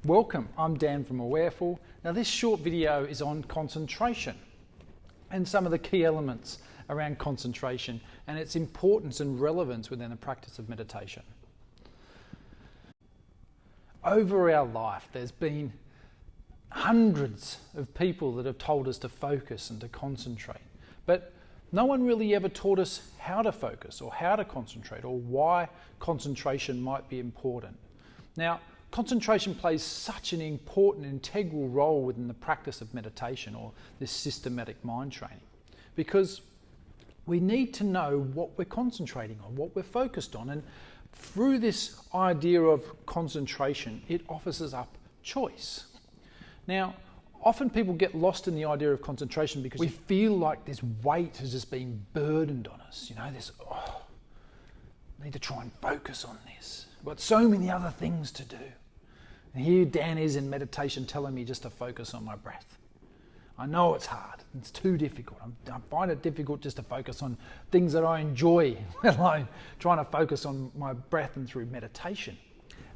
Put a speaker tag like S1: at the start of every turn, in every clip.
S1: Welcome, I'm Dan from Awareful. Now this short video is on concentration and some of the key elements around concentration and its importance and relevance within the practice of meditation. Over our life there's been hundreds of people that have told us to focus and to concentrate, but no one really ever taught us how to focus or how to concentrate or why concentration might be important. Now, concentration plays such an important, integral role within the practice of meditation or this systematic mind training, because we need to know what we're concentrating on, what we're focused on, and through this idea of concentration, it offers us up choice. Now, often people get lost in the idea of concentration because we feel like this weight has just been burdened on us, I need to try and focus on this. I've got so many other things to do. And here Dan is in meditation telling me just to focus on my breath. I know it's hard, it's too difficult. I find it difficult just to focus on things that I enjoy, let alone trying to focus on my breath and through meditation.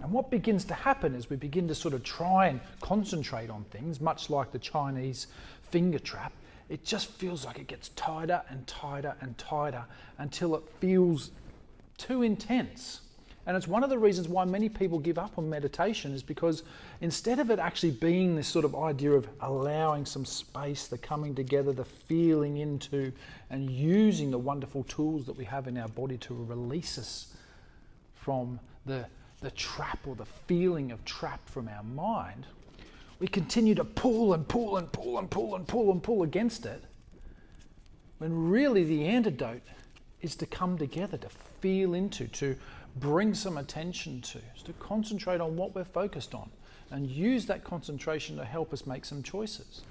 S1: And what begins to happen is we begin to sort of try and concentrate on things, much like the Chinese finger trap. It just feels like it gets tighter and tighter and tighter until it feels too intense. And it's one of the reasons why many people give up on meditation, is because instead of it actually being this sort of idea of allowing some space, the coming together, the feeling into, and using the wonderful tools that we have in our body to release us from the trap or the feeling of trap from our mind, we continue to pull and pull and pull and pull and pull and pull against it, when really the antidote is to come together, to feel into, to bring some attention to concentrate on what we're focused on and use that concentration to help us make some choices.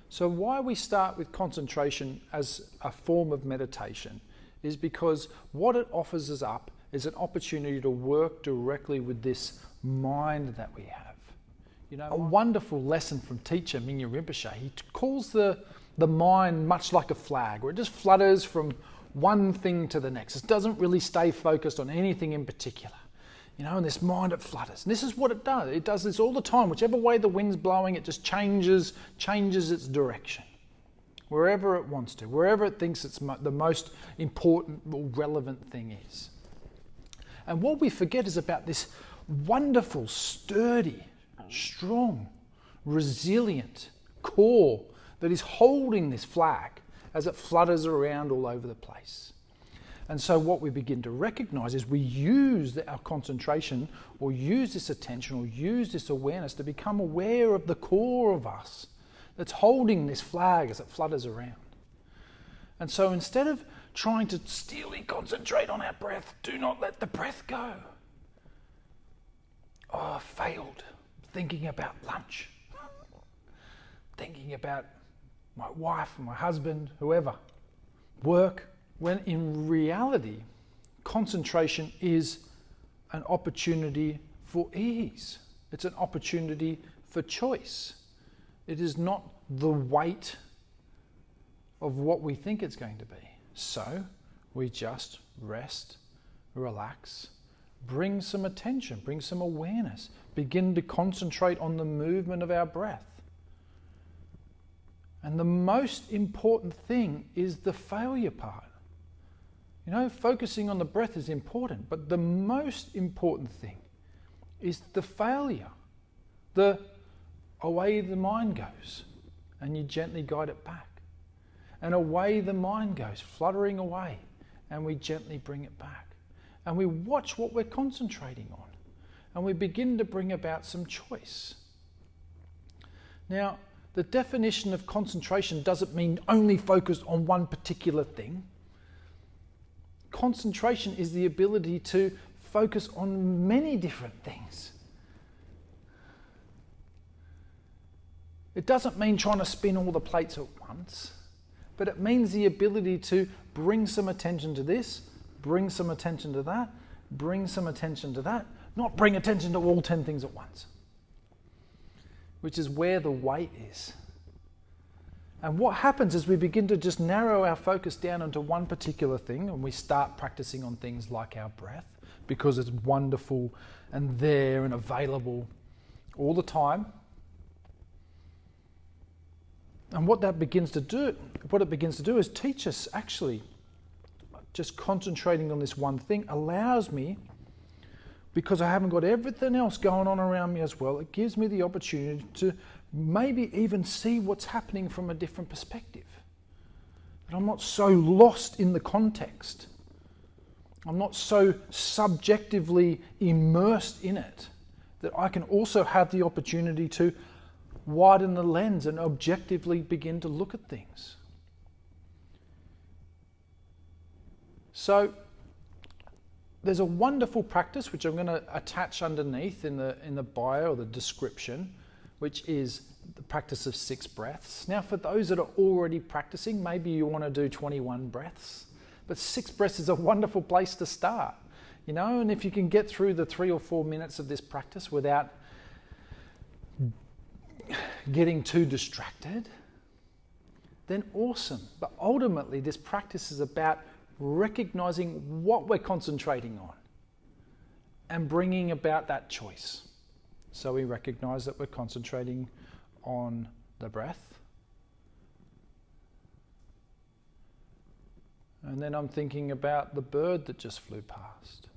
S1: So why we start with concentration as a form of meditation is because what it offers us up is an opportunity to work directly with this mind that we have. A wonderful lesson from teacher Minya Rinpoche, he calls the mind much like a flag, where it just flutters from one thing to the next. It doesn't really stay focused on anything in particular. And this mind, it flutters. And this is what it does. It does this all the time. Whichever way the wind's blowing, it just changes its direction. Wherever it wants to, wherever it thinks it's the most important or relevant thing is. And what we forget is about this wonderful, sturdy, strong, resilient core that is holding this flag as it flutters around all over the place. And so what we begin to recognize is we use our concentration or use this attention or use this awareness to become aware of the core of us that's holding this flag as it flutters around. And so instead of trying to steely concentrate on our breath, do not let the breath go. Oh, I failed. Thinking about lunch. Thinking about my wife, my husband, whoever, work, when in reality, concentration is an opportunity for ease. It's an opportunity for choice. It is not the weight of what we think it's going to be. So we just rest, relax, bring some attention, bring some awareness, begin to concentrate on the movement of our breath. And the most important thing is the failure part. Focusing on the breath is important, but the most important thing is the failure, the away the mind goes, and you gently guide it back. And away the mind goes, fluttering away, and we gently bring it back. And we watch what we're concentrating on, and we begin to bring about some choice. Now, the definition of concentration doesn't mean only focused on one particular thing. Concentration is the ability to focus on many different things. It doesn't mean trying to spin all the plates at once, but it means the ability to bring some attention to this, bring some attention to that, bring some attention to that, not bring attention to all 10 things at once, which is where the weight is. And what happens is we begin to just narrow our focus down into one particular thing, and we start practicing on things like our breath because it's wonderful and there and available all the time. And what it begins to do is teach us, actually, just concentrating on this one thing allows me, because I haven't got everything else going on around me as well, it gives me the opportunity to maybe even see what's happening from a different perspective. That I'm not so lost in the context. I'm not so subjectively immersed in it, that I can also have the opportunity to widen the lens and objectively begin to look at things. So there's a wonderful practice which I'm going to attach underneath in the bio or the description, which is the practice of 6 breaths. Now, for those that are already practicing, maybe you want to do 21 breaths, but 6 breaths is a wonderful place to start, you know. And if you can get through the 3 or 4 minutes of this practice without getting too distracted, then awesome. But ultimately, this practice is about recognizing what we're concentrating on and bringing about that choice. So we recognize that we're concentrating on the breath. And then I'm thinking about the bird that just flew past.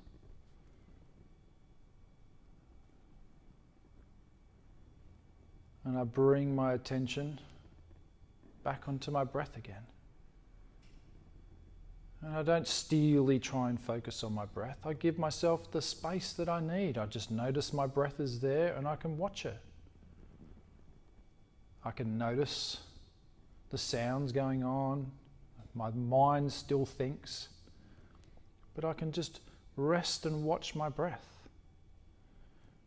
S1: And I bring my attention back onto my breath again. And I don't steelily try and focus on my breath. I give myself the space that I need. I just notice my breath is there and I can watch it. I can notice the sounds going on. My mind still thinks. But I can just rest and watch my breath.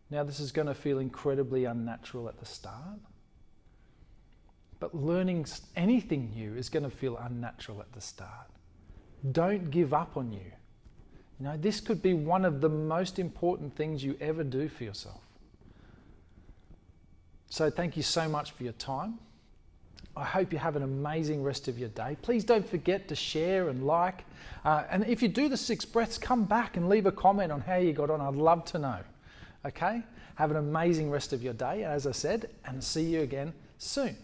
S1: Now, this is going to feel incredibly unnatural at the start. But learning anything new is going to feel unnatural at the start. Don't give up on you. You know, this could be one of the most important things you ever do for yourself. So thank you so much for your time. I hope you have an amazing rest of your day. Please don't forget to share and like. And if you do the 6 breaths, come back and leave a comment on how you got on. I'd love to know. Okay? Have an amazing rest of your day, as I said, and see you again soon.